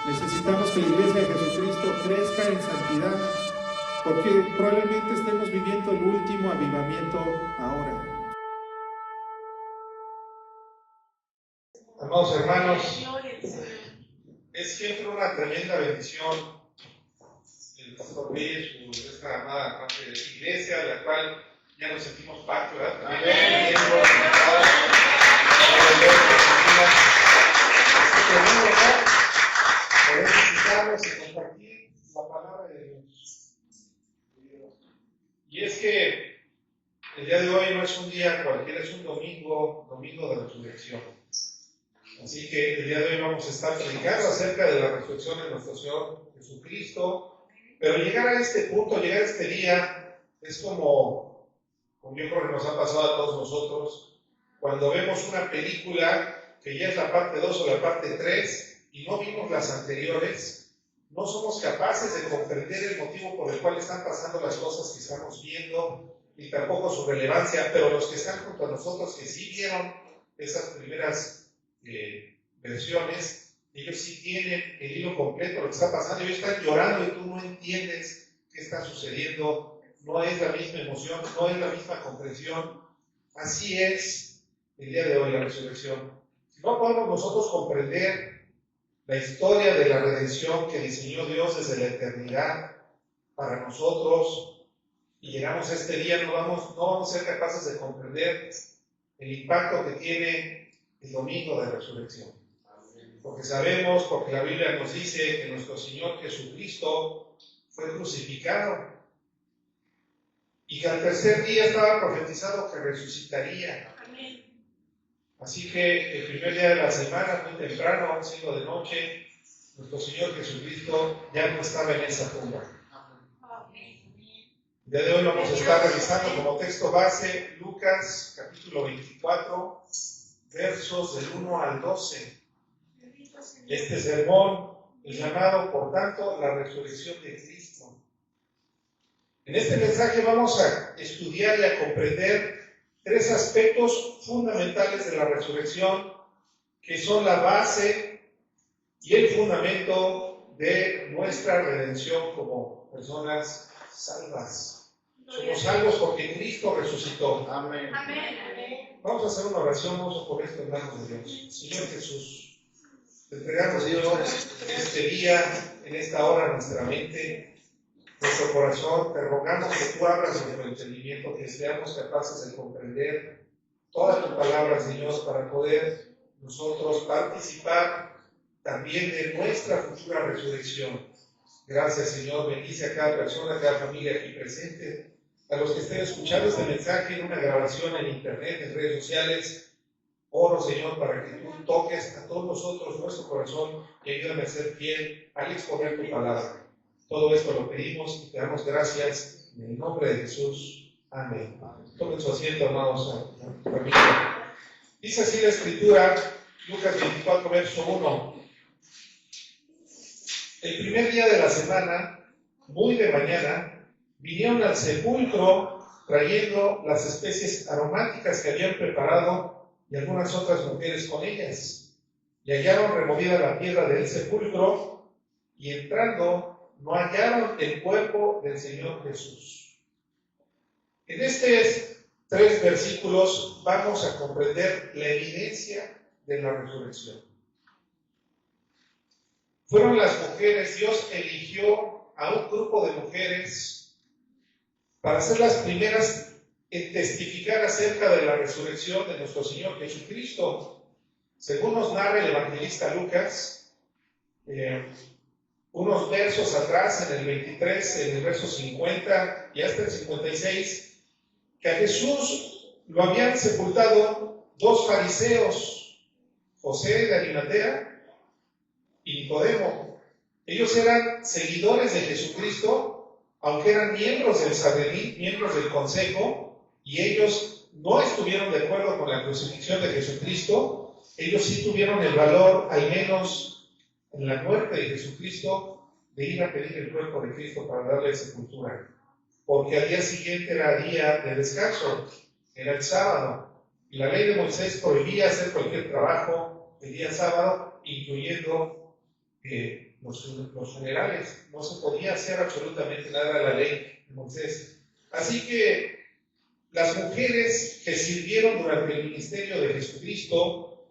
Necesitamos que la Iglesia de Jesucristo crezca en santidad, porque probablemente estemos viviendo el último avivamiento ahora. Amados hermanos, es siempre una tremenda bendición el pastor Luis, esta amada parte de la iglesia, de la cual ya nos sentimos parte, ¿verdad? También miembros, poder visitarlos y compartir la palabra de Dios. Y es que el día de hoy no es un día cualquiera, es un domingo de resurrección. Así que el día de hoy vamos a estar predicando acerca de la resurrección de nuestro Señor Jesucristo. Pero llegar a este punto, llegar a este día, es como yo creo que nos ha pasado a todos nosotros, cuando vemos una película que ya es la parte 2 o la parte 3 y no vimos las anteriores, no somos capaces de comprender el motivo por el cual están pasando las cosas que estamos viendo y tampoco su relevancia, pero los que están junto a nosotros, que sí vieron esas primeras versiones, ellos sí tienen el hilo completo, lo que está pasando, ellos están llorando y tú no entiendes qué está sucediendo, no es la misma emoción, no es la misma comprensión. Así es el día de hoy la resurrección. Si no podemos nosotros comprender la historia de la redención que diseñó Dios desde la eternidad para nosotros y llegamos a este día, no vamos a ser capaces de comprender el impacto que tiene el domingo de resurrección. Porque sabemos, porque la Biblia nos dice que nuestro Señor Jesucristo fue crucificado y que al tercer día estaba profetizado que resucitaría. Así que el primer día de la semana, muy temprano, siendo de noche, nuestro Señor Jesucristo ya no estaba en esa tumba. El día de hoy vamos a estar revisando como texto base Lucas capítulo 24, versos del 1 al 12. Este sermón es llamado, por tanto, la resurrección de Cristo. En este mensaje vamos a estudiar y a comprender tres aspectos fundamentales de la resurrección, que son la base y el fundamento de nuestra redención como personas salvas. Somos salvos porque Cristo resucitó. Amén. Vamos a hacer una oración, vamos a poner esto en manos de Dios. Señor Jesús, te entregamos, Dios, en este día, en esta hora, nuestra mente, nuestro corazón. Te rogamos que tú abras nuestro entendimiento, que seamos capaces de comprender toda tu palabra, Señor, para poder nosotros participar también de nuestra futura resurrección. Gracias, Señor. Bendice a cada persona, a cada familia aquí presente, a los que estén escuchando este mensaje en una grabación en internet, en redes sociales. Oro, Señor, para que tú toques a todos nosotros nuestro corazón y ayúdame a ser fiel al exponer tu palabra. Todo esto lo pedimos y te damos gracias en el nombre de Jesús. Amén. Tomen su asiento, amados, familia. Dice así la Escritura, Lucas 24, verso 1. El primer día de la semana, muy de mañana, vinieron al sepulcro trayendo las especies aromáticas que habían preparado y algunas otras mujeres con ellas. Y hallaron removida la piedra del sepulcro, y entrando no hallaron el cuerpo del Señor Jesús. En estos tres versículos vamos a comprender la evidencia de la resurrección. Fueron las mujeres, Dios eligió a un grupo de mujeres para ser las primeras en testificar acerca de la resurrección de nuestro Señor Jesucristo. Según nos narra el evangelista Lucas, unos versos atrás, en el 23, en el verso 50 y hasta el 56, que a Jesús lo habían sepultado dos fariseos, José de Arimatea y Nicodemo. Ellos eran seguidores de Jesucristo, aunque eran miembros del Sanedrín, miembros del Consejo, y ellos no estuvieron de acuerdo con la crucifixión de Jesucristo. Ellos sí tuvieron el valor, al menos en la muerte de Jesucristo, de ir a pedir el cuerpo de Cristo para darle sepultura, porque al día siguiente era día de descanso, era el sábado, y la ley de Moisés prohibía hacer cualquier trabajo el día sábado, incluyendo los funerales. No se podía hacer absolutamente nada a la ley de Moisés. Así que las mujeres que sirvieron durante el ministerio de Jesucristo,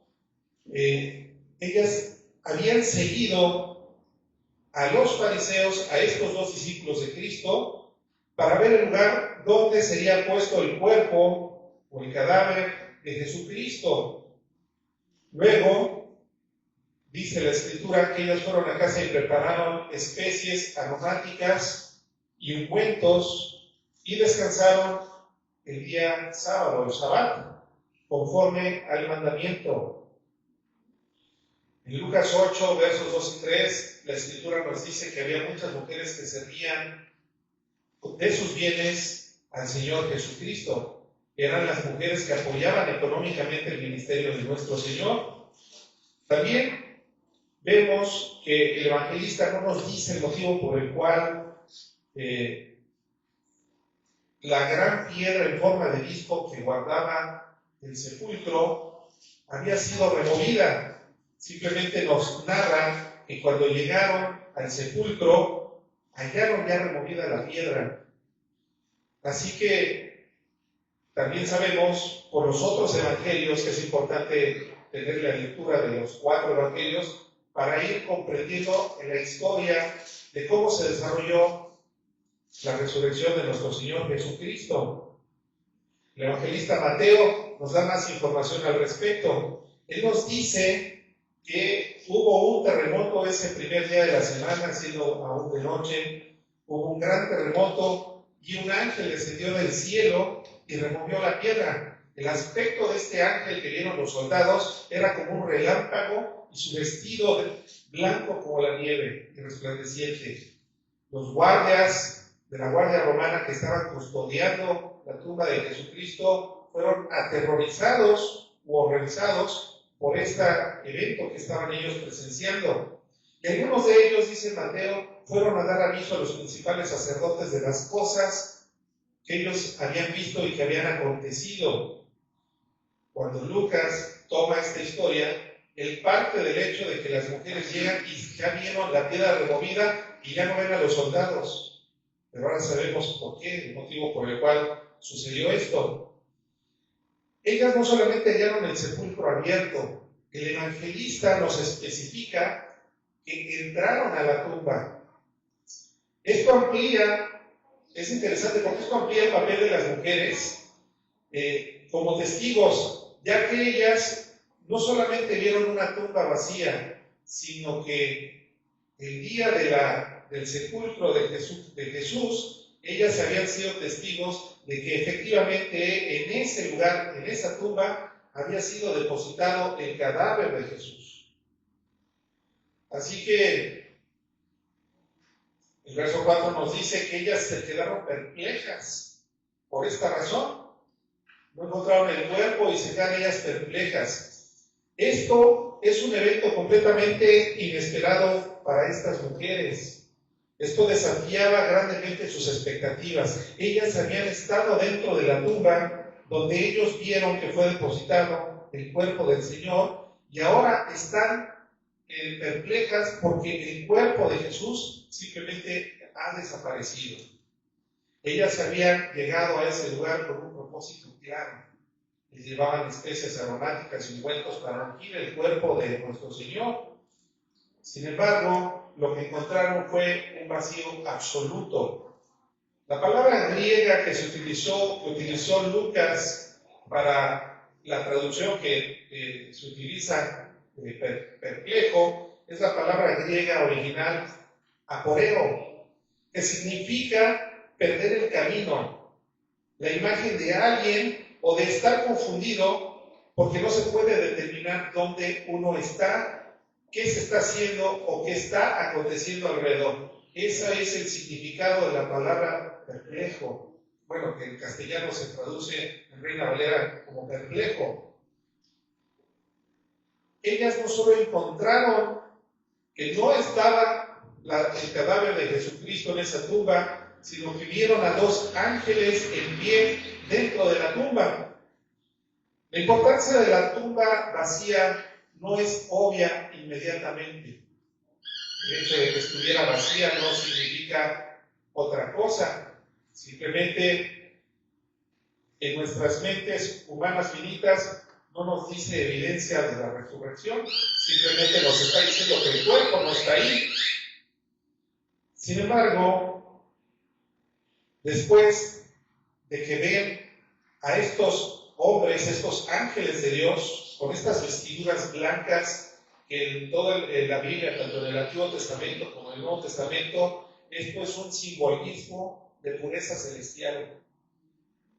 ellas habían seguido a los fariseos, a estos dos discípulos de Cristo, para ver el lugar donde sería puesto el cuerpo o el cadáver de Jesucristo. Luego, dice la Escritura que ellas fueron a casa y prepararon especies aromáticas y ungüentos y descansaron el día sábado, el Shabbat, conforme al mandamiento. En Lucas 8, versos 2 y 3, la Escritura nos dice que había muchas mujeres que servían de sus bienes al Señor Jesucristo. Eran las mujeres que apoyaban económicamente el ministerio de nuestro Señor. También vemos que el evangelista no nos dice el motivo por el cual la gran piedra en forma de disco que guardaba el sepulcro había sido removida. Simplemente nos narra que cuando llegaron al sepulcro, hallaron ya removida la piedra. Así que también sabemos por los otros evangelios que es importante tener la lectura de los 4 evangelios para ir comprendiendo en la historia de cómo se desarrolló la resurrección de nuestro Señor Jesucristo. El evangelista Mateo nos da más información al respecto. Él nos dice que hubo un terremoto ese primer día de la semana, siendo aún de noche. Hubo un gran terremoto y un ángel descendió del cielo y removió la piedra. El aspecto de este ángel que vieron los soldados era como un relámpago y su vestido blanco como la nieve y resplandeciente. Los guardias de la guardia romana que estaban custodiando la tumba de Jesucristo fueron aterrorizados u horrorizados por este evento que estaban ellos presenciando. Y algunos de ellos, dice Mateo, fueron a dar aviso a los principales sacerdotes de las cosas que ellos habían visto y que habían acontecido. Cuando Lucas toma esta historia, él parte del hecho de que las mujeres llegan y ya vieron la piedra removida y ya no ven a los soldados. Pero ahora sabemos por qué, el motivo por el cual sucedió esto. Ellas no solamente hallaron el sepulcro abierto, el evangelista nos especifica que entraron a la tumba. Esto amplía, es interesante porque esto amplía el papel de las mujeres como testigos, ya que ellas no solamente vieron una tumba vacía, sino que el día del sepulcro de Jesús, ellas habían sido testigos de que efectivamente en ese lugar, en esa tumba, había sido depositado el cadáver de Jesús. Así que el verso 4 nos dice que ellas se quedaron perplejas por esta razón. No encontraron el cuerpo y se quedan ellas perplejas. Esto es un evento completamente inesperado para estas mujeres. Esto desafiaba grandemente sus expectativas. Ellas habían estado dentro de la tumba donde ellos vieron que fue depositado el cuerpo del Señor y ahora están perplejas porque el cuerpo de Jesús simplemente ha desaparecido. Ellas habían llegado a ese lugar con un propósito claro. Les llevaban especias aromáticas y ungüentos para ungir el cuerpo de nuestro Señor. Sin embargo, lo que encontraron fue un vacío absoluto. La palabra griega que utilizó Lucas para la traducción que se utiliza perplejo, es la palabra griega original aporeo, que significa perder el camino, la imagen de alguien o de estar confundido porque no se puede determinar dónde uno está, qué se está haciendo o qué está aconteciendo alrededor. Ese es el significado de la palabra perplejo. Bueno, que en castellano se traduce en Reina Valera como perplejo. Ellas no solo encontraron que no estaba el cadáver de Jesucristo en esa tumba, sino que vieron a 2 ángeles en pie dentro de la tumba. La importancia de la tumba vacía no es obvia inmediatamente. El hecho de que estuviera vacía no significa otra cosa. Simplemente en nuestras mentes humanas finitas no nos dice evidencia de la resurrección, simplemente nos está diciendo que el cuerpo no está ahí. Sin embargo, después de que ven a estos hombres, estos ángeles de Dios, con estas vestiduras blancas, que en toda la Biblia, tanto en el Antiguo Testamento como en el Nuevo Testamento, esto es un simbolismo de pureza celestial.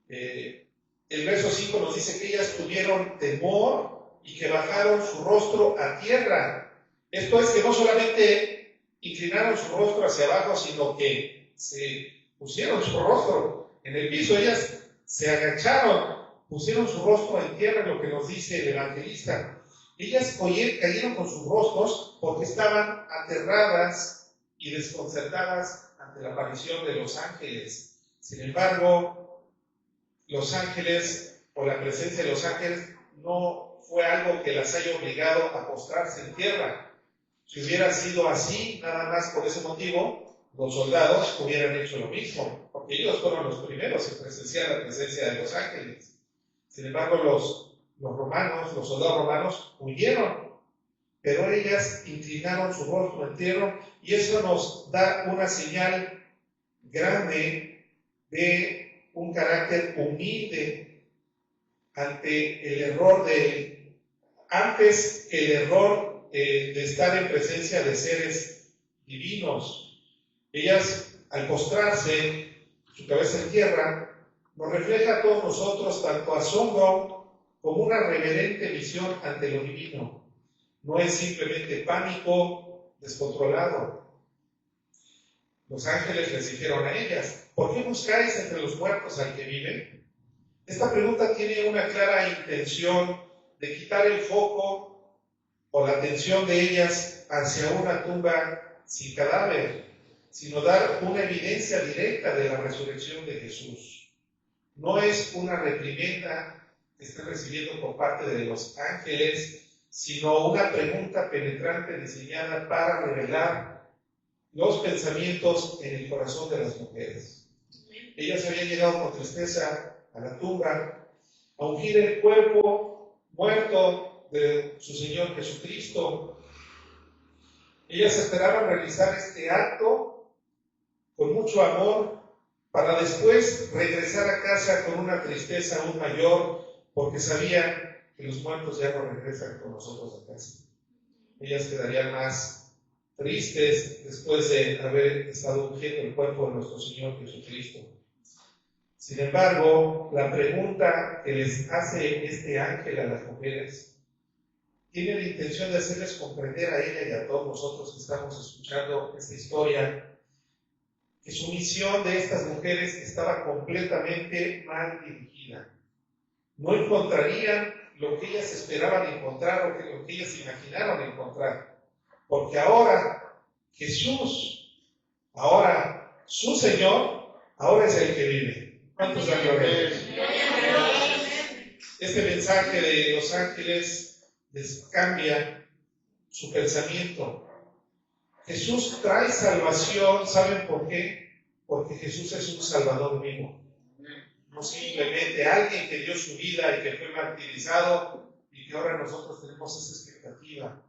El verso 5 nos dice que ellas tuvieron temor y que bajaron su rostro a tierra. Esto es que no solamente inclinaron su rostro hacia abajo, sino que se pusieron su rostro en el piso. Ellas se agacharon, pusieron su rostro en tierra, lo que nos dice el evangelista. Ellas cayeron con sus rostros porque estaban aterradas y desconcertadas ante la aparición de los ángeles. Sin embargo, los ángeles, o la presencia de los ángeles, no fue algo que las haya obligado a postrarse en tierra. Si hubiera sido así, nada más por ese motivo, los soldados hubieran hecho lo mismo, porque ellos fueron los primeros en presenciar la presencia de los ángeles. Sin embargo, los soldados romanos, huyeron, pero ellas inclinaron su rostro en tierra, y eso nos da una señal grande de un carácter humilde ante el error antes que el error de estar en presencia de seres divinos. Ellas, al postrarse, su cabeza en tierra, nos refleja a todos nosotros tanto asombro como una reverente visión ante lo divino. No es simplemente pánico descontrolado. Los ángeles les dijeron a ellas: ¿por qué buscáis entre los muertos al que vive? Esta pregunta tiene una clara intención de quitar el foco o la atención de ellas hacia una tumba sin cadáver, sino dar una evidencia directa de la resurrección de Jesús. No es una reprimenda que estén recibiendo por parte de los ángeles, sino una pregunta penetrante diseñada para revelar los pensamientos en el corazón de las mujeres. Ellas habían llegado con tristeza a la tumba a ungir el cuerpo muerto de su Señor Jesucristo. Ellas esperaban realizar este acto con mucho amor para después regresar a casa con una tristeza aún mayor, porque sabían que los muertos ya no regresan con nosotros a casa. Ellas quedarían más tristes después de haber estado ungiendo el cuerpo de nuestro Señor Jesucristo. Sin embargo, la pregunta que les hace este ángel a las mujeres tiene la intención de hacerles comprender a ella y a todos nosotros que estamos escuchando esta historia, que su misión de estas mujeres estaba completamente mal dirigida. No encontrarían lo que ellas esperaban encontrar o lo que ellas imaginaron encontrar, porque ahora Jesús, ahora su Señor, ahora es el que vive. ¿Cuántos dan gloria a Dios? Este mensaje de los ángeles les cambia su pensamiento. Jesús trae salvación, ¿saben por qué? Porque Jesús es un Salvador vivo. No simplemente alguien que dio su vida y que fue martirizado y que ahora nosotros tenemos esa expectativa.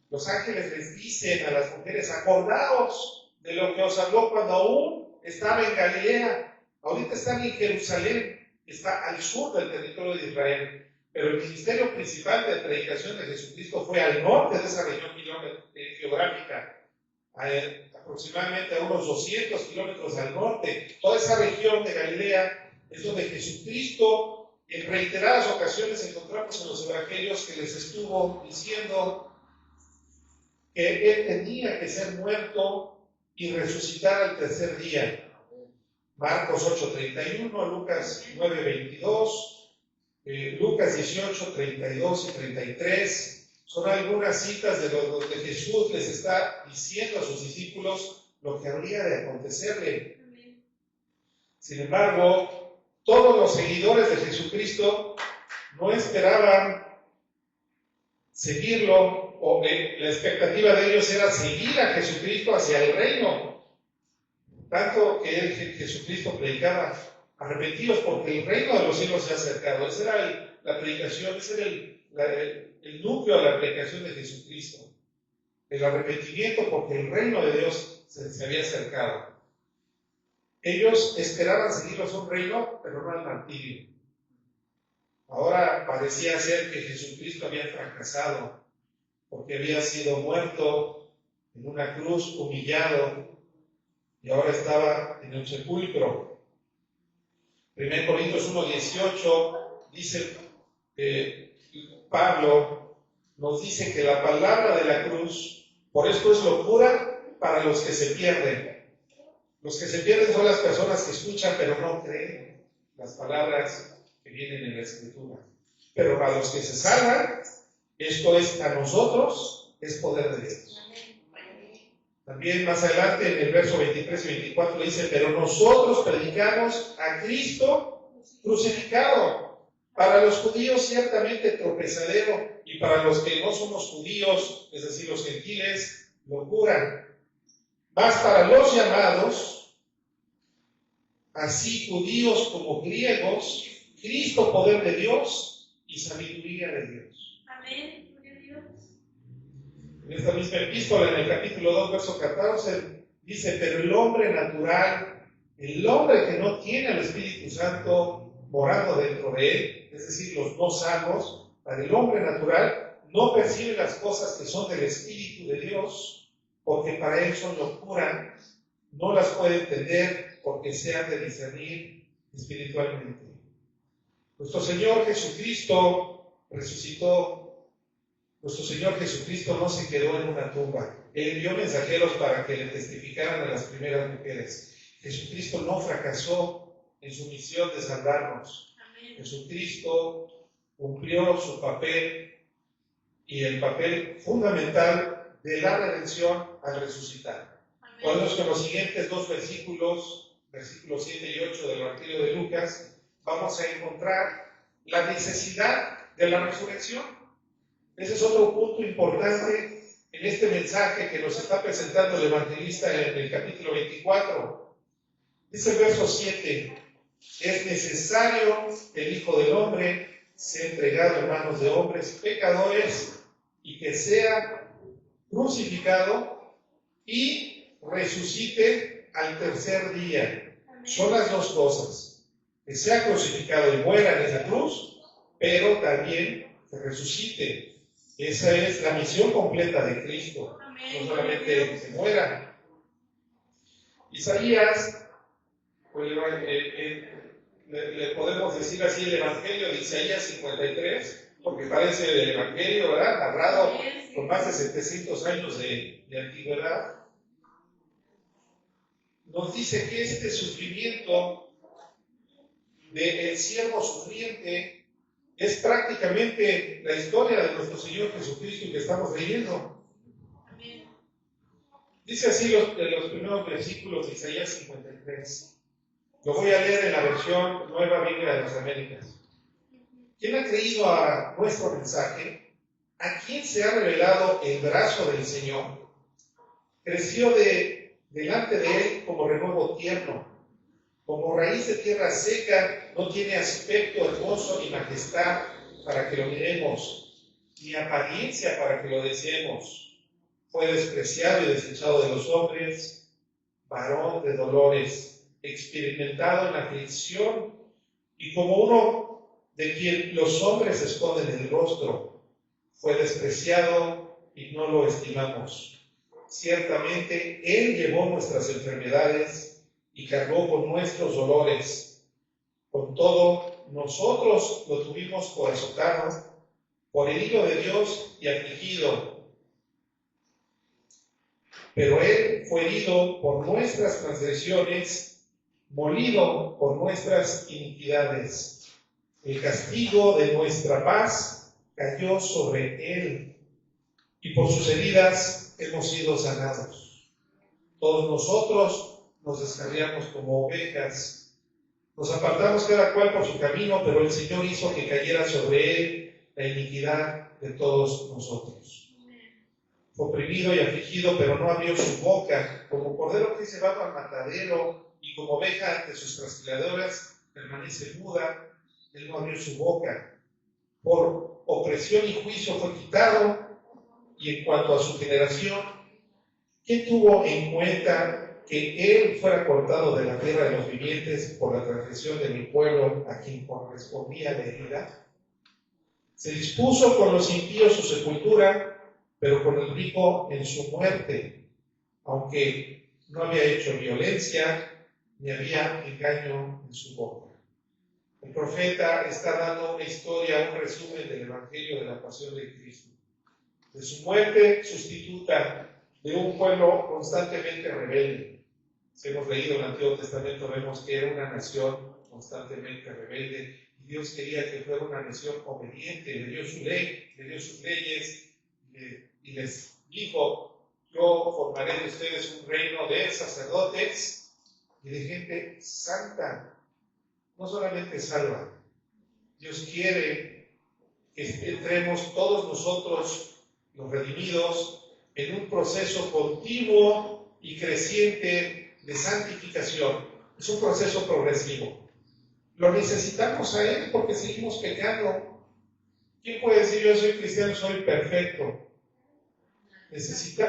Los ángeles les dicen a las mujeres: acordaos de lo que os habló cuando aún estaba en Galilea. Ahorita están en Jerusalén, está al sur del territorio de Israel, pero el ministerio principal de predicación de Jesucristo fue al norte de esa región geográfica, aproximadamente a unos 200 kilómetros al norte. Toda esa región de Galilea es donde Jesucristo, en reiteradas ocasiones encontramos en los evangelios que les estuvo diciendo que Él tenía que ser muerto y resucitar al tercer día. Marcos 8:31, Lucas 9:22, Lucas 18:32 y 33, son algunas citas de donde Jesús les está diciendo a sus discípulos lo que habría de acontecerle. Sin embargo, todos los seguidores de Jesucristo no esperaban seguirlo la expectativa de ellos era seguir a Jesucristo hacia el reino. Tanto que Jesucristo predicaba: arrepentidos porque el reino de los cielos se ha acercado. Esa era la predicación, ese era el núcleo de la predicación de Jesucristo. El arrepentimiento porque el reino de Dios se había acercado. Ellos esperaban seguirlos a un reino, pero no al martirio. Ahora parecía ser que Jesucristo había fracasado, porque había sido muerto en una cruz, humillado, y ahora estaba en el sepulcro. 1 Corintios 1:18 dice, Pablo nos dice que la palabra de la cruz, por esto es locura para los que se pierden. Los que se pierden son las personas que escuchan pero no creen las palabras que vienen en la Escritura. Pero para los que se salvan, esto es a nosotros, es poder de Dios. También más adelante en el verso 23 y 24 dice: pero nosotros predicamos a Cristo crucificado. Para los judíos ciertamente tropezadero, y para los que no somos judíos, es decir, los gentiles, locura. Mas para los llamados, así judíos como griegos, Cristo poder de Dios y sabiduría de Dios. Amén. Gloria a Dios. En esta misma epístola, en el capítulo 2, verso 14, dice: pero el hombre natural, el hombre que no tiene al Espíritu Santo morando dentro de él, es decir, los no salvos, para el hombre natural no percibe las cosas que son del Espíritu de Dios, porque para él son locura, no las puede entender porque se han de discernir espiritualmente. Nuestro Señor Jesucristo resucitó. Nuestro Señor Jesucristo no se quedó en una tumba. Él envió mensajeros para que le testificaran a las primeras mujeres. Jesucristo no fracasó en su misión de salvarnos. Amén. Jesucristo cumplió su papel, y el papel fundamental de la redención al resucitar. Por eso es que en los siguientes dos versículos, versículos 7 y 8 del Evangelio de Lucas, vamos a encontrar la necesidad de la resurrección. Ese es otro punto importante en este mensaje que nos está presentando el evangelista en el capítulo 24. Dice el verso 7: es necesario que el Hijo del Hombre sea entregado en manos de hombres pecadores y que sea crucificado y resucite al tercer día. Amén. Son las dos cosas: que sea crucificado y muera en esa cruz, pero también que resucite. Esa es la misión completa de Cristo. Amén. No solamente que muera. Isaías, pues, le podemos decir así, el Evangelio de Isaías 53, porque parece el Evangelio, ¿verdad?, narrado con más de 700 años de antigüedad. Nos dice que este sufrimiento del siervo sufriente es prácticamente la historia de nuestro Señor Jesucristo que estamos leyendo. Amén. Dice así los primeros versículos de Isaías 53. Lo voy a leer en la versión Nueva Biblia de las Américas. ¿Quién ha creído a nuestro mensaje? ¿A quién se ha revelado el brazo del Señor? Creció delante de él como renuevo tierno, como raíz de tierra seca, no tiene aspecto hermoso ni majestad para que lo miremos, ni apariencia para que lo deseemos. Fue despreciado y desechado de los hombres, varón de dolores, experimentado en aflicción, y como uno de quien los hombres esconden el rostro. Fue despreciado y no lo estimamos. Ciertamente Él llevó nuestras enfermedades y cargó con nuestros dolores. Con todo, nosotros lo tuvimos por azotado, por herido de Dios y afligido. Pero Él fue herido por nuestras transgresiones, molido por nuestras iniquidades. El castigo de nuestra paz cayó sobre Él, y por sus heridas hemos sido sanados. Todos nosotros nos descarriamos como ovejas, nos apartamos cada cual por su camino, pero el Señor hizo que cayera sobre Él la iniquidad de todos nosotros. oprimido y afligido, pero no abrió su boca, como cordero que es llevado al matadero, y como oveja ante sus trasquiladoras permanece muda, él no abrió su boca. Por opresión y juicio fue quitado, y en cuanto a su generación, ¿quién tuvo en cuenta que él fuera cortado de la tierra de los vivientes por la transgresión de mi pueblo, a quien correspondía la herida? Se dispuso con los impíos su sepultura, pero con el rico en su muerte, aunque no había hecho violencia, ni había engaño en su boca. El profeta está dando una historia, un resumen del Evangelio de la Pasión de Cristo. De su muerte sustituta, de un pueblo constantemente rebelde. Si hemos leído el Antiguo Testamento, vemos que era una nación constantemente rebelde, y Dios quería que fuera una nación obediente. Le dio su ley, le dio sus leyes, y les dijo: yo formaré de ustedes un reino de sacerdotes y de gente santa, no solamente salva. Dios quiere que entremos todos nosotros, los redimidos, en un proceso continuo y creciente de santificación. Es un proceso progresivo. Lo necesitamos a Él porque seguimos pecando. ¿Quién puede decir: yo soy cristiano, soy perfecto?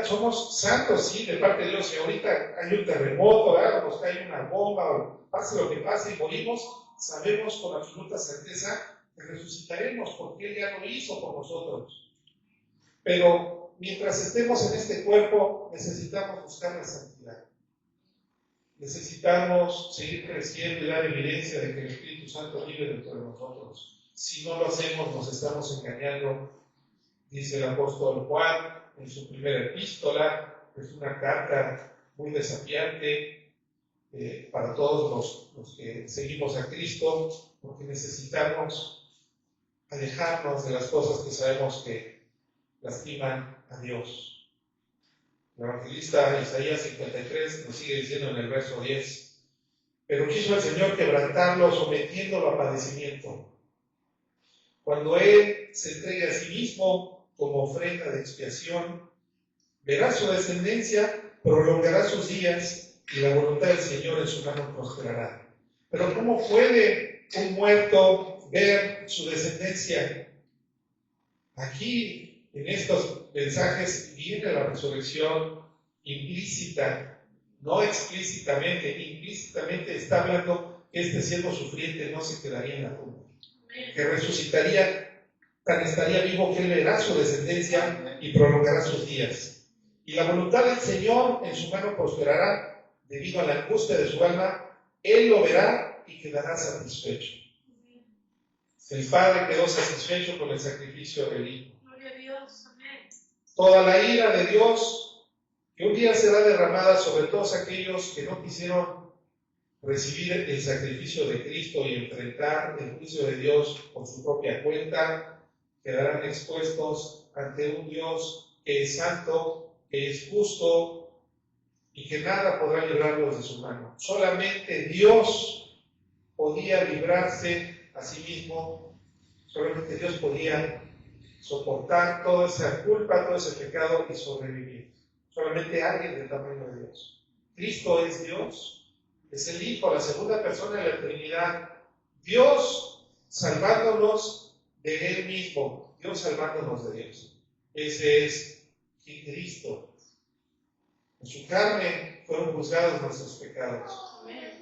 Somos santos, sí, de parte de Dios. Si ahorita hay un terremoto, ¿verdad? Nos cae una bomba, o pase lo que pase y morimos, sabemos con absoluta certeza que resucitaremos porque Él ya lo hizo por nosotros. Pero mientras estemos en este cuerpo, necesitamos buscar la santidad. Necesitamos seguir creciendo y dar evidencia de que el Espíritu Santo vive dentro de nosotros. Si no lo hacemos, nos estamos engañando. Dice el apóstol Juan en su primera epístola, es una carta muy desafiante para todos los que seguimos a Cristo, porque necesitamos alejarnos de las cosas que sabemos que lastiman a Dios. El evangelista Isaías 53 nos sigue diciendo en el verso 10: pero quiso el Señor quebrantarlo, sometiéndolo a padecimiento. Cuando Él se entregue a sí mismo como ofrenda de expiación, verá su descendencia, prolongará sus días, y la voluntad del Señor en su mano prosperará. Pero ¿cómo puede un muerto ver su descendencia? Aquí, en estos mensajes, viene la resurrección implícita, no explícitamente. Implícitamente está hablando que este siervo sufriente no se quedaría en la tumba, que resucitaría, tan estaría vivo que él verá su descendencia y prolongará sus días. Y la voluntad del Señor en su mano prosperará, debido a la angustia de su alma, él lo verá y quedará satisfecho. El Padre quedó satisfecho con el sacrificio del Hijo. Gloria a Dios. Amén. Toda la ira de Dios, que un día será derramada sobre todos aquellos que no quisieron recibir el sacrificio de Cristo y enfrentar el juicio de Dios por su propia cuenta, quedarán expuestos ante un Dios que es santo, que es justo y que nada podrá librarlos de su mano. Solamente Dios podía librarse a sí mismo, solamente Dios podía soportar toda esa culpa, todo ese pecado y sobrevivir. Solamente alguien del tamaño de Dios. Cristo es Dios, es el Hijo, la segunda persona de la Trinidad. Dios salvándonos de Él mismo, Dios salvándonos de Dios. Ese es Cristo. En su carne fueron juzgados nuestros pecados.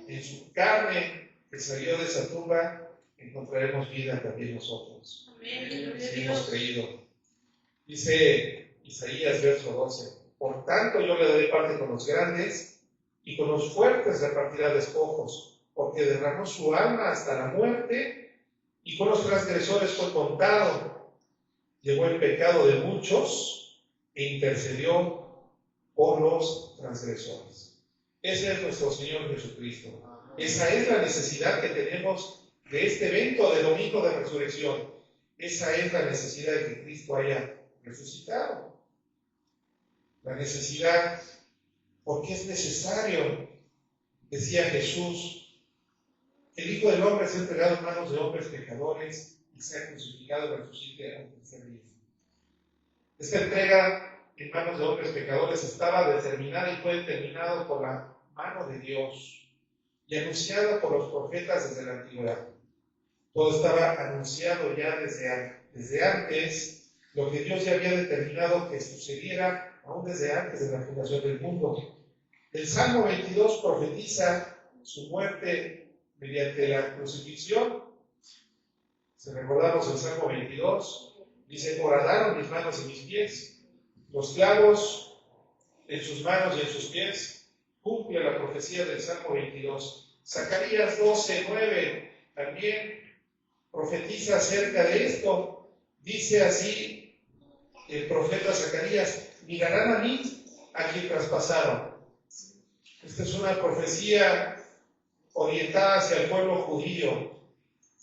En su carne que salió de esa tumba encontraremos vida también nosotros. Si hemos creído. Dice Isaías verso 12: por tanto yo le daré parte con los grandes, y con los fuertes repartirá despojos, porque derramó su alma hasta la muerte, y con los transgresores fue contado. Llevó el pecado de muchos e intercedió por los transgresores. Ese es nuestro Señor Jesucristo. Esa es la necesidad que tenemos de este evento de domingo de resurrección. Esa es la necesidad de que Cristo haya resucitado. La necesidad, porque es necesario, decía Jesús, que el Hijo del Hombre sea entregado en manos de hombres pecadores y sea crucificado y resucite al tercer día. Esta entrega en manos de hombres pecadores estaba determinada y fue determinado por la mano de Dios y anunciado por los profetas desde la antigüedad. Todo estaba anunciado ya desde antes, lo que Dios ya había determinado que sucediera aún desde antes de la fundación del mundo. El Salmo 22 profetiza su muerte mediante la crucifixión. Si recordamos el Salmo 22, dice: horadaron mis manos y mis pies, los clavos en sus manos y en sus pies. Cumple la profecía del Salmo 22. Zacarías 12:9 también profetiza acerca de esto. Dice así el profeta Zacarías: mirarán a mí, a quien traspasaron. Esta es una profecía orientada hacia el pueblo judío,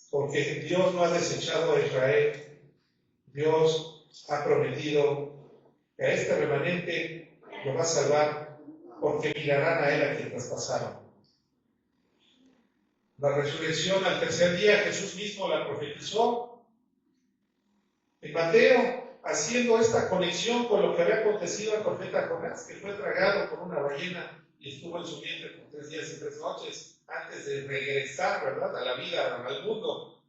porque Dios no ha desechado a Israel. Dios ha prometido que a este remanente lo va a salvar, porque mirarán a él a quien traspasaron. La resurrección al tercer día Jesús mismo la profetizó. En Mateo, haciendo esta conexión con lo que había acontecido al profeta Jonás, que fue tragado por una ballena y estuvo en su vientre por 3 días y 3 noches, antes de regresar, ¿verdad?, a la vida, al mundo.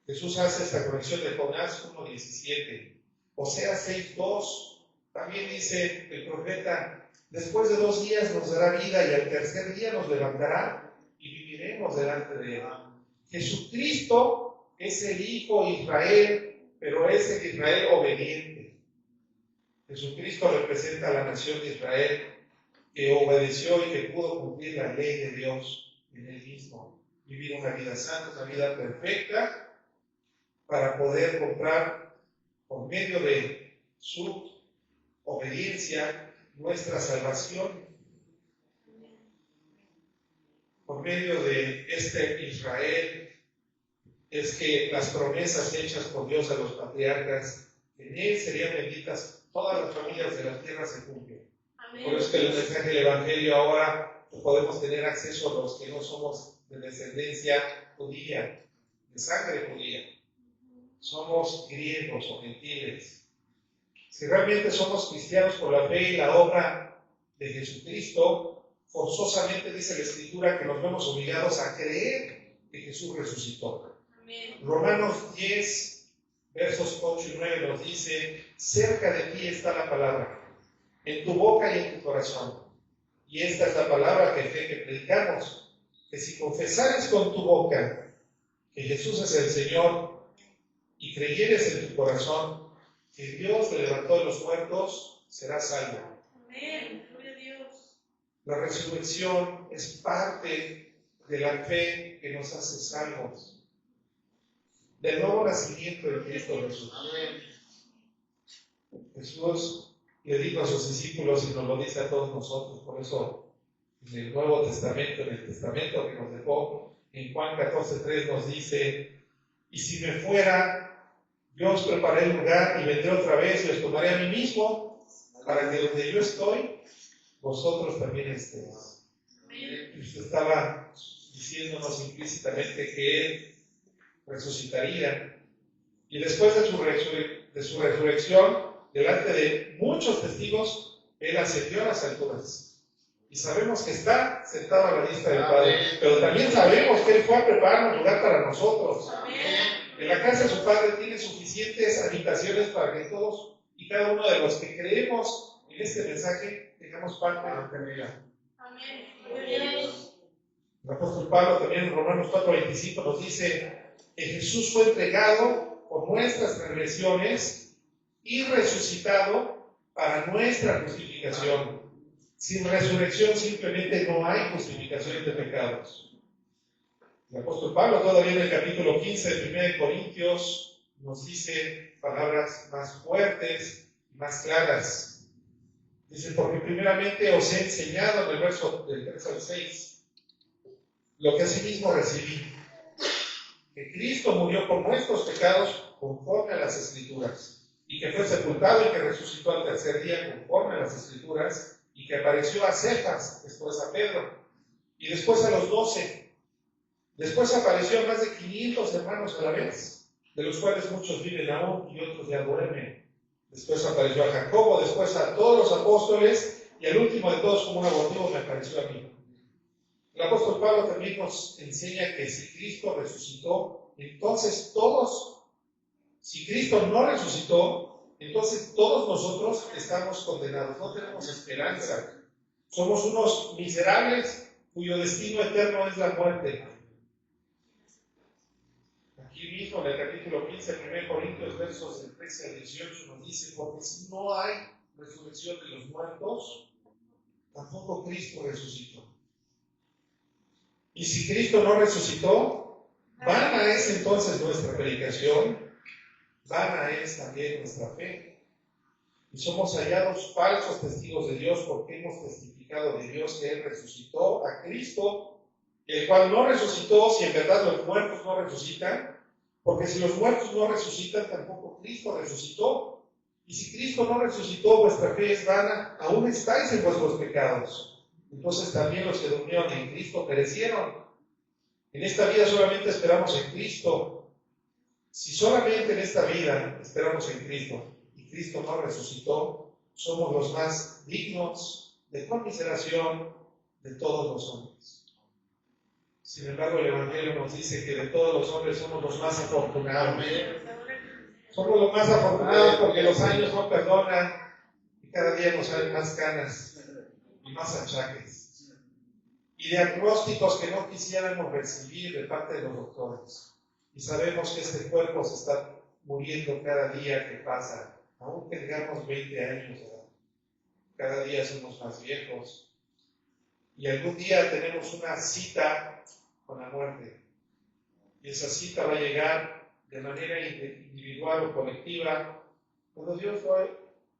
Jesús hace esta conexión de Jonás 1:17. Oseas 6:2. También dice el profeta: después de 2 días nos dará vida y al tercer día nos levantará y viviremos delante de él. Jesucristo es el Hijo de Israel, pero es el Israel obediente. Jesucristo representa a la nación de Israel, que obedeció y que pudo cumplir la ley de Dios en él mismo, vivir una vida santa, una vida perfecta, para poder comprar por medio de su obediencia nuestra salvación. Por medio de este Israel es que las promesas hechas por Dios a los patriarcas, en él serían benditas todas las familias de la tierra, se cumplen. Por eso es que el mensaje del Evangelio ahora podemos tener acceso a los que no somos de descendencia judía, de sangre judía. Somos griegos o gentiles. Si realmente somos cristianos por la fe y la obra de Jesucristo, forzosamente dice la Escritura que nos vemos obligados a creer que Jesús resucitó. Amén. Romanos 10, versos 8 y 9 nos dice: cerca de ti está la palabra, en tu boca y en tu corazón. Y esta es la palabra que predicamos, que si confesares con tu boca que Jesús es el Señor y creyeres en tu corazón que Dios le levantó de los muertos, serás salvo. Amén. Gloria a Dios. La resurrección es parte de la fe que nos hace salvos, del nuevo nacimiento de Cristo Jesús. Jesús le dijo a sus discípulos y nos lo dice a todos nosotros, por eso en el Nuevo Testamento, en el Testamento que nos dejó, en Juan 14:3 nos dice: y si me fuera, yo os preparé el lugar y vendré otra vez y os tomaré a mí mismo, para que donde yo estoy, vosotros también estéis. Y usted estaba diciéndonos implícitamente que Él resucitaría. Y después de su resurrección, delante de muchos testigos, Él ascendió a las alturas. Y sabemos que está sentado a la diestra del Padre. Pero también sabemos que Él fue a preparar un lugar para nosotros. En la casa de su Padre tiene suficientes habitaciones para que todos y cada uno de los que creemos en este mensaje tengamos parte de la eternidad. Amén. Gloria a Dios. El apóstol Pablo también en Romanos 4:25 nos dice que Jesús fue entregado por nuestras transgresiones y resucitado para nuestra justificación. Sin resurrección simplemente no hay justificación de pecados. El apóstol Pablo todavía en el capítulo 15 de 1 de Corintios nos dice palabras más fuertes y más claras. Dice: porque primeramente os he enseñado, en el verso del 3 al 6, lo que asimismo recibí, que Cristo murió por nuestros pecados conforme a las Escrituras, y que fue sepultado y que resucitó al tercer día conforme a las Escrituras, y que apareció a Cefas, después a Pedro, y después a los 12. Después apareció a más de 500 hermanos a la vez, de los cuales muchos viven aún y otros ya duermen. después apareció a Jacobo, después a todos los apóstoles, y al último de todos, como un abortivo, me apareció a mí. El apóstol Pablo también nos enseña que si Cristo resucitó, entonces todos, si Cristo no resucitó, entonces todos nosotros estamos condenados, no tenemos esperanza. Somos unos miserables cuyo destino eterno es la muerte. Aquí mismo en el capítulo 15, 1 Corintios, versos del 13 al 18, nos dice, porque si no hay resurrección de los muertos, tampoco Cristo resucitó. Y si Cristo no resucitó, vana es entonces nuestra predicación, vana es también nuestra fe. Y somos hallados falsos testigos de Dios porque hemos testificado de Dios que Él resucitó a Cristo, el cual no resucitó si en verdad los muertos no resucitan, porque si los muertos no resucitan, tampoco Cristo resucitó. Y si Cristo no resucitó, vuestra fe es vana, aún estáis en vuestros pecados. Entonces también los que durmieron en Cristo perecieron. En esta vida solamente esperamos en Cristo. Si solamente en esta vida esperamos en Cristo y Cristo no resucitó, somos los más dignos de conmiseración de todos los hombres. Sin embargo, el Evangelio nos dice que de todos los hombres somos los más afortunados. Somos los más afortunados porque los años no perdonan y cada día nos salen más canas y más achaques. Y diagnósticos que no quisiéramos recibir de parte de los doctores. Y sabemos que este cuerpo se está muriendo cada día que pasa. Aún tengamos 20 años, ¿verdad? Cada día somos más viejos. Y algún día tenemos una cita con la muerte. Y esa cita va a llegar de manera individual o colectiva cuando Dios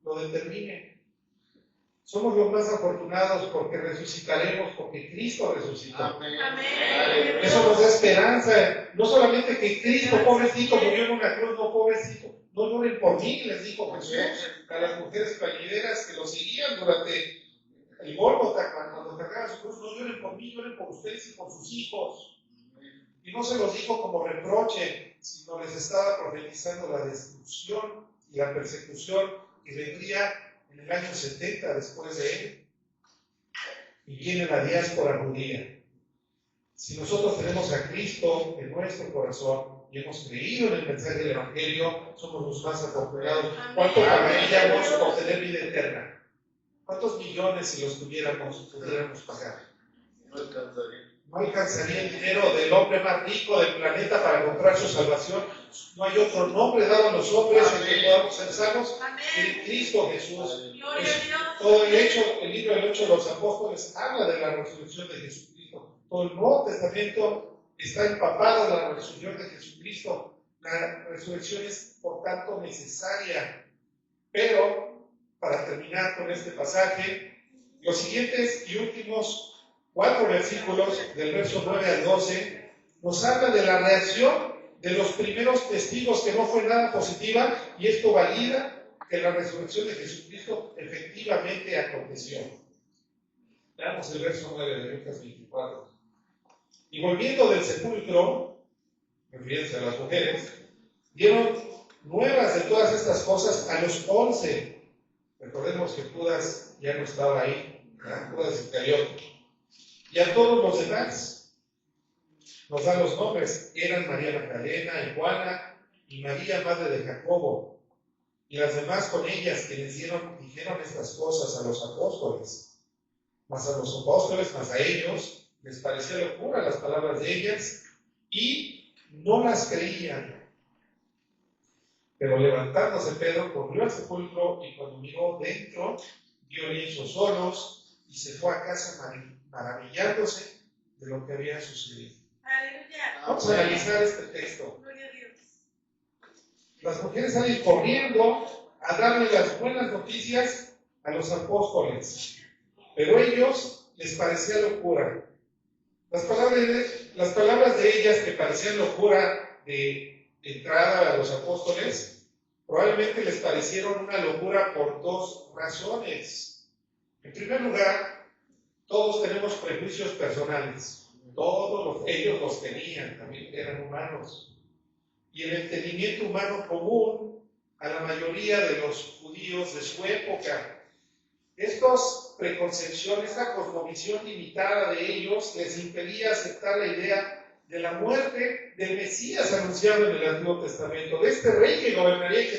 lo determine. Somos los más afortunados porque resucitaremos, porque Cristo resucitó. Amén. Eso nos da esperanza. No solamente que Cristo, pobrecito, murió en una cruz, no, pobrecito. No lloren por mí, les dijo Jesús a las mujeres plañideras que lo seguían durante el Gólgota, cuando cargaba su cruz. No lloren por mí, lloren por ustedes y por sus hijos. Y no se los dijo como reproche, sino les estaba profetizando la destrucción y la persecución que vendría en el año 70 después de él. Y viene la diáspora judía. Si nosotros tenemos a Cristo en nuestro corazón y hemos creído en el mensaje del Evangelio, somos los más afortunados. ¿Cuánto pagaríamos por tener vida eterna? ¿Cuántos millones, si los tuviéramos, pudiéramos pagar? No alcanzaría el dinero del hombre más rico del planeta para comprar su salvación. No hay otro nombre dado a los hombres en que podamos ser salvos que Cristo Jesús. Todo el libro del Hecho de los Apóstoles habla de la resurrección de Jesucristo. Todo el Nuevo Testamento está empapado de la resurrección de Jesucristo. La resurrección es, por tanto, necesaria. Pero, para terminar con este pasaje, los siguientes y últimos 4 versículos, del verso 9 al 12, nos habla de la reacción de los primeros testigos que no fue nada positiva, y esto valida que la resurrección de Jesucristo efectivamente aconteció. Veamos el verso 9 de Lucas 24. Y volviendo del sepulcro, refiriéndose a las mujeres, dieron nuevas de todas estas cosas a los 11. Recordemos que Judas ya no estaba ahí, ¿verdad? Judas Iscariote. Y a todos los demás nos dan los nombres. Eran María Magdalena y Juana y María, madre de Jacobo, y las demás con ellas, quienes dijeron estas cosas a los apóstoles. Mas a los apóstoles, más a ellos, les parecía locura las palabras de ellas y no las creían. Pero levantándose Pedro, corrió al sepulcro y cuando miró dentro, vio lienzos solos y se fue a casa maravillándose de lo que había sucedido. Aleluya. Vamos a analizar este texto. Gloria a Dios. Las mujeres salen corriendo a darle las buenas noticias a los apóstoles, pero a ellos les parecía locura. Las palabras de ellas que parecían locura de entrada a los apóstoles, probablemente les parecieron una locura por 2 razones. En primer lugar, todos tenemos prejuicios personales. Ellos los tenían, también eran humanos. Y el entendimiento humano común a la mayoría de los judíos de su época. Estas preconcepciones, esta cosmovisión limitada de ellos les impedía aceptar la idea de la muerte del Mesías anunciado en el Antiguo Testamento, de este rey que gobernaría y que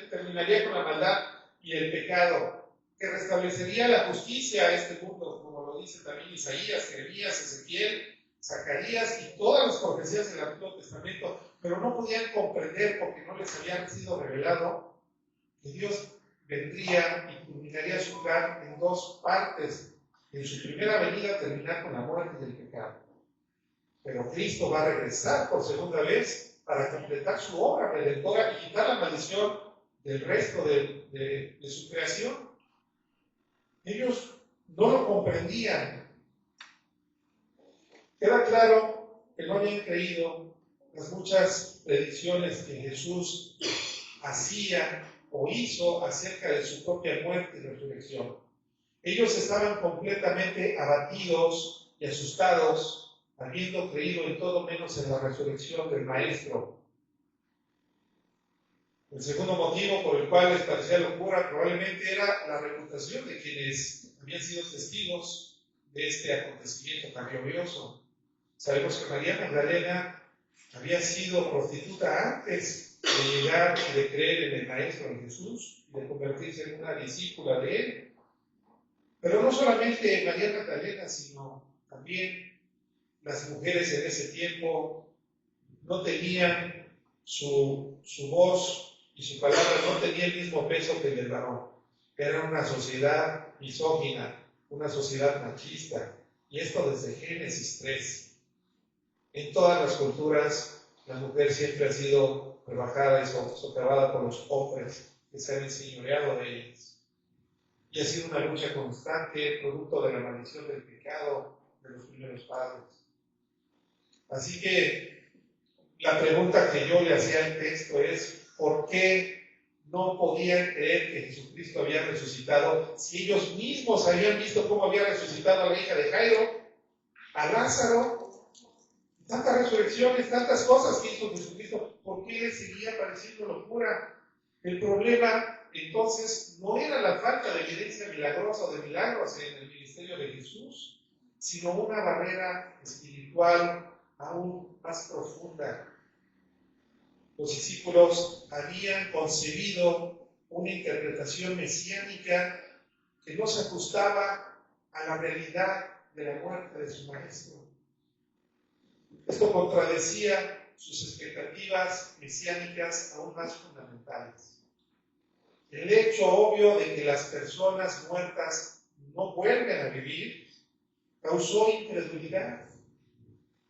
terminaría con la maldad y el pecado, que restablecería la justicia a este mundo, como lo dice también Isaías, Jeremías, Ezequiel, Zacarías y todas las profecías del Antiguo Testamento, pero no podían comprender porque no les había sido revelado que Dios vendría y culminaría su plan en dos partes. En su primera venida terminar con la muerte y el pecado. Pero Cristo va a regresar por segunda vez para completar su obra redentora y quitar la maldición del resto de su creación. Ellos no lo comprendían. Queda claro que no habían creído las muchas predicciones que Jesús hacía o hizo acerca de su propia muerte y resurrección. Ellos estaban completamente abatidos y asustados, habiendo creído en todo menos en la resurrección del Maestro. El segundo motivo por el cual les parecía locura probablemente era la reputación de quienes habían sido testigos de este acontecimiento tan glorioso. Sabemos que María Magdalena había sido prostituta antes de llegar y de creer en el Maestro de Jesús y de convertirse en una discípula de él. Pero no solamente María Magdalena, sino también las mujeres en ese tiempo no tenían su voz y su palabra, no tenía el mismo peso que el del varón. Era una sociedad misógina, una sociedad machista, y esto desde Génesis 3. En todas las culturas, la mujer siempre ha sido rebajada y socavada por los hombres que se han enseñoreado de ellas. Y ha sido una lucha constante, producto de la maldición del pecado de los primeros padres. Así que la pregunta que yo le hacía al texto es, ¿por qué no podían creer que Jesucristo había resucitado si ellos mismos habían visto cómo había resucitado a la hija de Jairo, a Lázaro? Tantas resurrecciones, tantas cosas que hizo Jesucristo, ¿por qué les seguía pareciendo locura? El problema, entonces, no era la falta de evidencia milagrosa o de milagros en el ministerio de Jesús, sino una barrera espiritual aún más profunda. Los discípulos habían concebido una interpretación mesiánica que no se ajustaba a la realidad de la muerte de su maestro. Esto contradecía sus expectativas mesiánicas aún más fundamentales. El hecho obvio de que las personas muertas no vuelven a vivir causó incredulidad.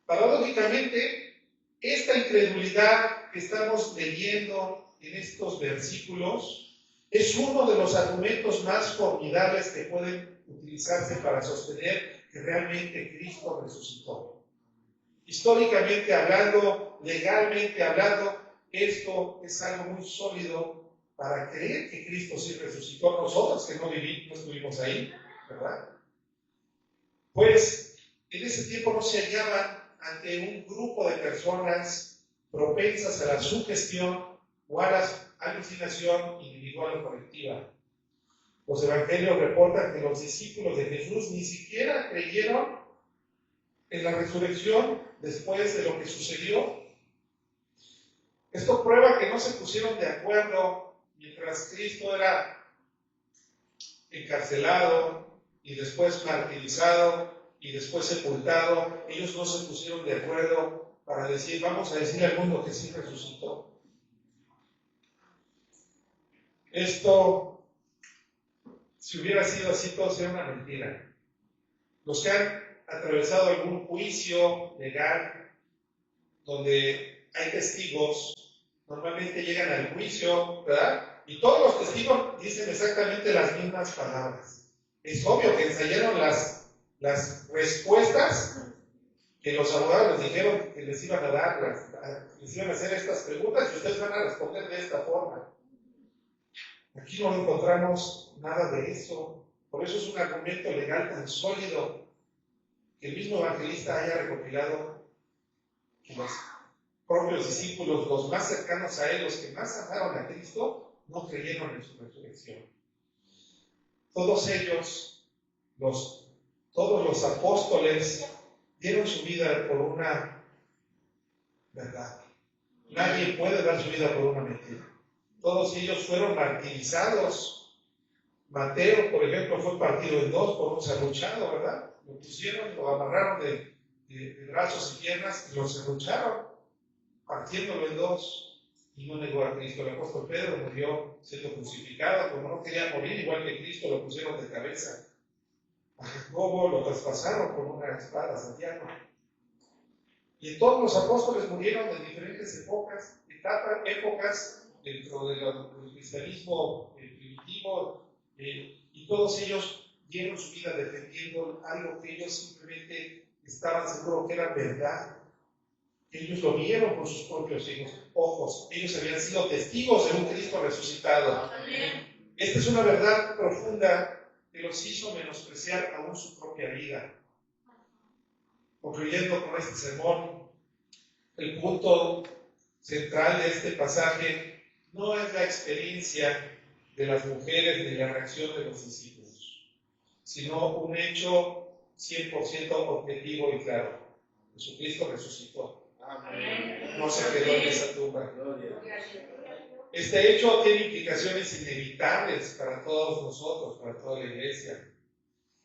Paradójicamente, esta incredulidad que estamos leyendo en estos versículos es uno de los argumentos más formidables que pueden utilizarse para sostener que realmente Cristo resucitó. Históricamente hablando, legalmente hablando, esto es algo muy sólido para creer que Cristo sí resucitó. Nosotros que no estuvimos ahí, ¿verdad? Pues en ese tiempo no se hallaban ante un grupo de personas propensas a la sugestión o a la alucinación individual o colectiva. Los evangelios reportan que los discípulos de Jesús ni siquiera creyeron en la resurrección después de lo que sucedió. Esto prueba que no se pusieron de acuerdo mientras Cristo era encarcelado y después martirizado y después sepultado. Ellos no se pusieron de acuerdo para decir, vamos a decirle al mundo que sí resucitó. Esto, si hubiera sido así, todo sería una mentira. Los que han atravesado algún juicio legal donde hay testigos, normalmente llegan al juicio, ¿verdad? Y todos los testigos dicen exactamente las mismas palabras. Es obvio que ensayaron las respuestas que los abogados les dijeron que les iban a dar, les iban a hacer estas preguntas y ustedes van a responder de esta forma. Aquí no encontramos nada de eso. Por eso es un argumento legal tan sólido que el mismo evangelista haya recopilado que los propios discípulos, los más cercanos a él, los que más amaron a Cristo, no creyeron en su resurrección. Todos ellos, todos los apóstoles, dieron su vida por una verdad. Nadie puede dar su vida por una mentira. Todos ellos fueron martirizados. Mateo, por ejemplo, fue partido en dos por un serruchado, ¿verdad? Lo pusieron, lo amarraron de brazos y piernas y lo serrucharon, partiéndolo en dos, y no negó a Cristo. El apóstol Pedro murió siendo crucificado, como no quería morir igual que Cristo, lo pusieron de cabeza. A Jacobo lo traspasaron con una espada, Santiago. Y todos los apóstoles murieron en diferentes épocas dentro del cristianismo primitivo, y todos ellos dieron su vida defendiendo algo que ellos simplemente estaban seguros que era verdad. Ellos lo vieron con sus propios ojos. Ellos habían sido testigos de un Cristo resucitado. Esta es una verdad profunda que los hizo menospreciar aún su propia vida. Concluyendo con este sermón, el punto central de este pasaje no es la experiencia de las mujeres ni la reacción de los discípulos, sino un hecho 100% objetivo y claro. Jesucristo resucitó. No se quedó en esa tumba. Este hecho tiene implicaciones inevitables para todos nosotros, para toda la iglesia.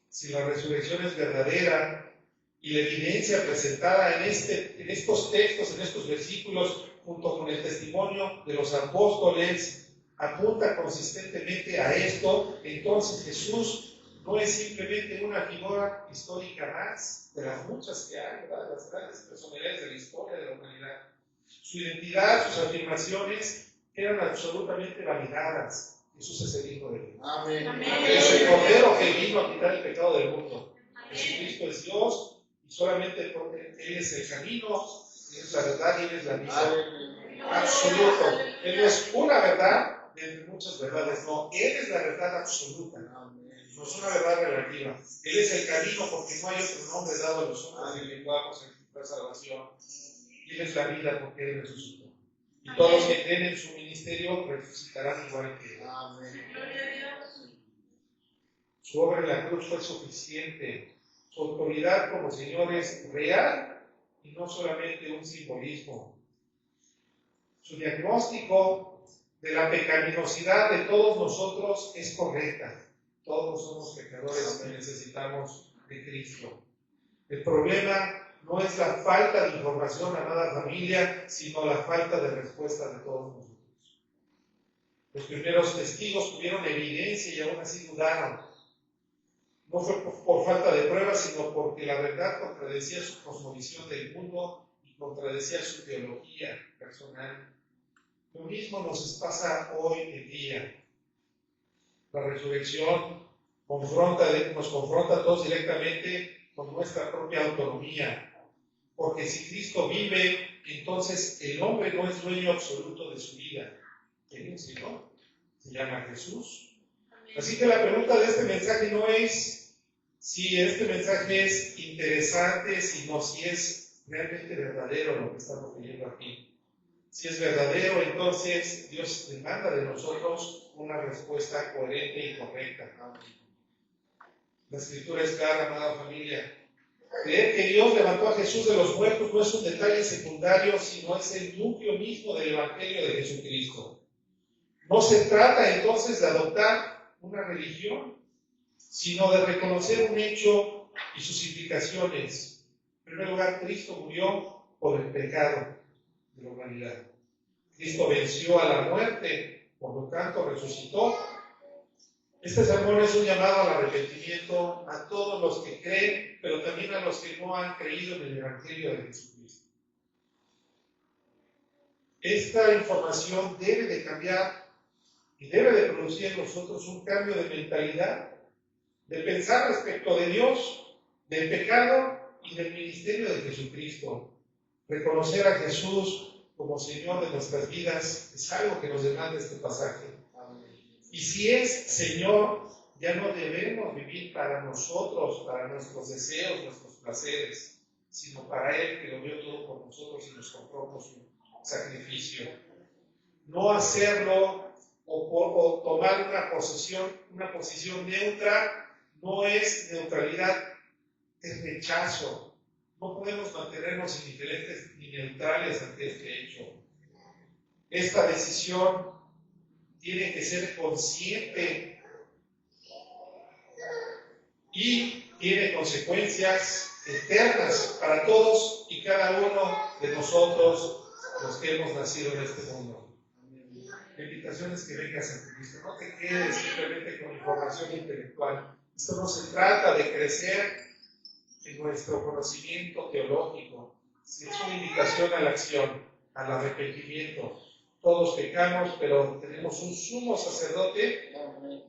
Si la resurrección es verdadera y la evidencia presentada en estos textos, en estos versículos, junto con el testimonio de los apóstoles, apunta consistentemente a esto, entonces Jesús no es simplemente una figura histórica más de las muchas que hay, ¿verdad? Las grandes personalidades de la historia de la humanidad. Su identidad, sus afirmaciones eran absolutamente validadas. Jesús es el Hijo de Dios. Amén. Es el Cordero que vino a quitar el pecado del mundo. Jesucristo es Dios y solamente porque Él es el camino, Él es la verdad y Él es la vida. Absoluto. Él no es una verdad de entre muchas verdades, no. Él es la verdad absoluta. No es una verdad relativa. Él es el camino porque no hay otro nombre dado a los hombres en el que podamos encontrar salvación. Y Él es la vida porque Él resucitó. Y todos los que creen en su ministerio resucitarán igual que Él. Su obra en la cruz fue suficiente. Su autoridad como Señor es real y no solamente un simbolismo. Su diagnóstico de la pecaminosidad de todos nosotros es correcta. Todos somos pecadores que necesitamos de Cristo. El problema no es la falta de información, amada familia, sino la falta de respuesta de todos nosotros. Los primeros testigos tuvieron evidencia y aún así dudaron. No fue por falta de pruebas, sino porque la verdad contradecía su cosmovisión del mundo y contradecía su teología personal. Lo mismo nos pasa hoy en día. La resurrección nos confronta a todos directamente con nuestra propia autonomía. Porque si Cristo vive, entonces el hombre no es dueño absoluto de su vida. ¿Quién es, no? Se llama Jesús. Así que la pregunta de este mensaje no es si este mensaje es interesante, sino si es realmente verdadero lo que estamos leyendo aquí. Si es verdadero, entonces Dios demanda de nosotros una respuesta coherente y correcta. La Escritura es clara, amada familia. Creer que Dios levantó a Jesús de los muertos no es un detalle secundario, sino es el núcleo mismo del Evangelio de Jesucristo. No se trata entonces de adoptar una religión, sino de reconocer un hecho y sus implicaciones. En primer lugar, Cristo murió por el pecado de la humanidad. Cristo venció a la muerte, por lo tanto resucitó. Este sermón es un llamado al arrepentimiento a todos los que creen, pero también a los que no han creído en el Evangelio de Jesucristo. Esta información debe de cambiar y debe de producir en nosotros un cambio de mentalidad, de pensar respecto de Dios, del pecado y del ministerio de Jesucristo. Reconocer a Jesús como Señor de nuestras vidas es algo que nos demanda este pasaje. Y si es Señor, ya no debemos vivir para nosotros, para nuestros deseos, nuestros placeres, sino para Él que lo dio todo por nosotros y nos compró por su sacrificio. No hacerlo o tomar una posición neutra no es neutralidad, es rechazo. No podemos mantenernos indiferentes ni neutrales ante este hecho. Esta decisión tiene que ser consciente y tiene consecuencias eternas para todos y cada uno de nosotros, los que hemos nacido en este mundo. La invitación es que vengas a Cristo, no te quedes simplemente con información intelectual. Esto no se trata de crecer en nuestro conocimiento teológico, sino es una invitación a la acción, al arrepentimiento. Todos pecamos, pero tenemos un sumo sacerdote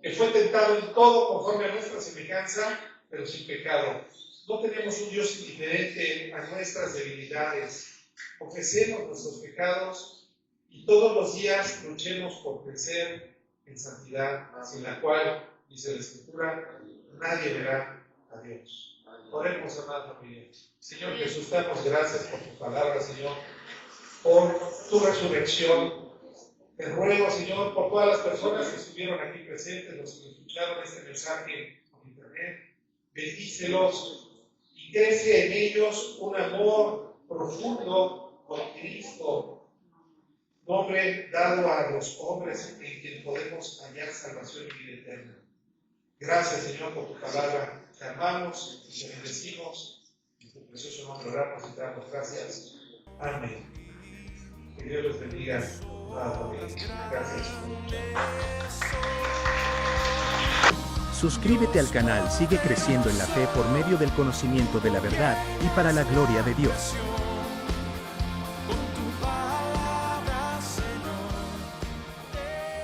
que fue tentado en todo conforme a nuestra semejanza, pero sin pecado. No tenemos un Dios indiferente a nuestras debilidades. Ofrecemos nuestros pecados y todos los días luchemos por crecer en santidad, sin la cual, dice la Escritura, nadie verá a Dios. Oremos, amada familia. Señor Jesús, damos gracias por tu palabra, Señor, por tu resurrección. Te ruego, Señor, por todas las personas que estuvieron aquí presentes, los que escucharon este mensaje por internet, bendícelos y crece en ellos un amor profundo por Cristo, nombre dado a los hombres en quien podemos hallar salvación y vida eterna. Gracias, Señor, por tu palabra. Te amamos y te bendecimos. En tu precioso nombre oramos y te damos gracias. Amén. Que Dios los bendiga. Gracias. Suscríbete al canal, sigue creciendo en la fe por medio del conocimiento de la verdad y para la gloria de Dios.